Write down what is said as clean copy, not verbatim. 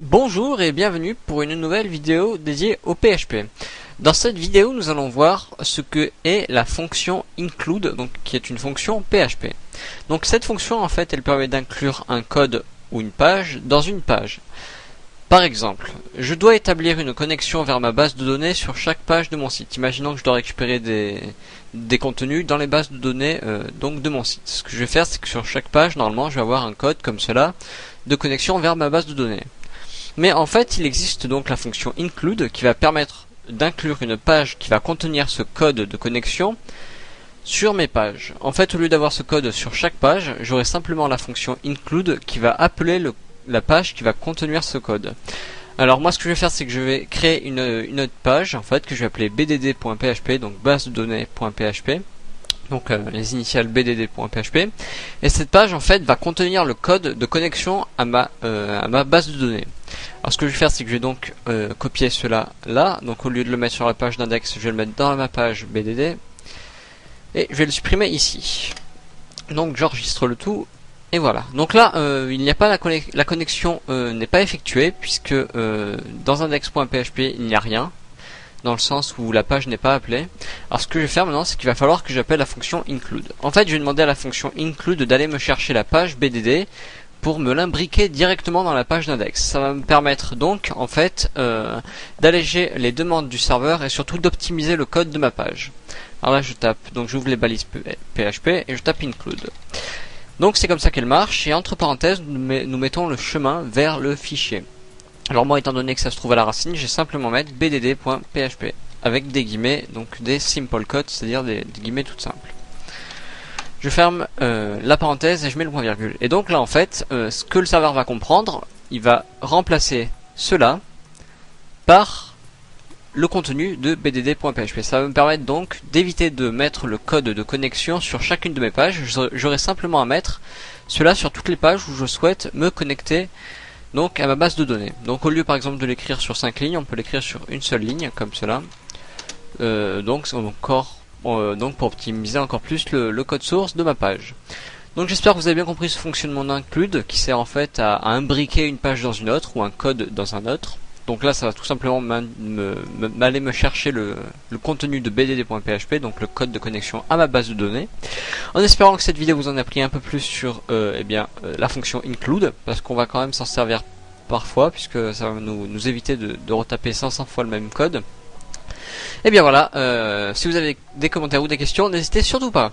Bonjour et bienvenue pour une nouvelle vidéo dédiée au PHP. Dans cette vidéo, nous allons voir ce que est la fonction include, donc qui est une fonction PHP. Donc cette fonction, en fait, elle permet d'inclure un code ou une page dans une page. Par exemple, je dois établir une connexion vers ma base de données sur chaque page de mon site. Imaginons que je dois récupérer des contenus dans les bases de données donc de mon site. Ce que je vais faire, c'est que sur chaque page, normalement, je vais avoir un code comme cela de connexion vers ma base de données. Mais en fait, il existe donc la fonction include qui va permettre d'inclure une page qui va contenir ce code de connexion sur mes pages. En fait, au lieu d'avoir ce code sur chaque page, j'aurai simplement la fonction include qui va appeler la page qui va contenir ce code. Alors moi, ce que je vais faire, c'est que je vais créer une autre page, en fait, que je vais appeler bdd.php, donc base de données.php. Donc les initiales bdd.php, et cette page en fait va contenir le code de connexion à ma base de données. Alors ce que je vais faire, c'est que je vais donc copier cela là, donc au lieu de le mettre sur la page d'index, je vais le mettre dans ma page bdd, et je vais le supprimer ici. Donc j'enregistre le tout, et voilà. Donc là, il n'y a pas la connexion n'est pas effectuée, puisque dans index.php il n'y a rien, dans le sens où la page n'est pas appelée. Alors ce que je vais faire maintenant, c'est qu'il va falloir que j'appelle la fonction include. En fait, je vais demander à la fonction include d'aller me chercher la page BDD pour me l'imbriquer directement dans la page d'index. Ça va me permettre donc, en fait, d'alléger les demandes du serveur et surtout d'optimiser le code de ma page. Alors là, je tape, donc j'ouvre les balises PHP et je tape include. Donc c'est comme ça qu'elle marche, et entre parenthèses, nous mettons le chemin vers le fichier. Alors moi, étant donné que ça se trouve à la racine, je vais simplement mettre bdd.php avec des guillemets, donc des simple quotes, c'est-à-dire des guillemets toutes simples. Je ferme la parenthèse et je mets le point virgule. Et donc là, en fait, ce que le serveur va comprendre, il va remplacer cela par le contenu de bdd.php. Ça va me permettre donc d'éviter de mettre le code de connexion sur chacune de mes pages. J'aurai simplement à mettre cela sur toutes les pages où je souhaite me connecter donc à ma base de données. Donc au lieu par exemple de l'écrire sur 5 lignes, on peut l'écrire sur une seule ligne, comme cela. Donc pour optimiser encore plus le code source de ma page. Donc j'espère que vous avez bien compris ce fonctionnement d'include qui sert en fait à imbriquer une page dans une autre ou un code dans un autre. Donc là ça va tout simplement m'aller me chercher le contenu de bdd.php, donc le code de connexion à ma base de données. En espérant que cette vidéo vous en a appris un peu plus sur la fonction include, parce qu'on va quand même s'en servir parfois, puisque ça va nous éviter de retaper 500 fois le même code. Et bien voilà, si vous avez des commentaires ou des questions, n'hésitez surtout pas.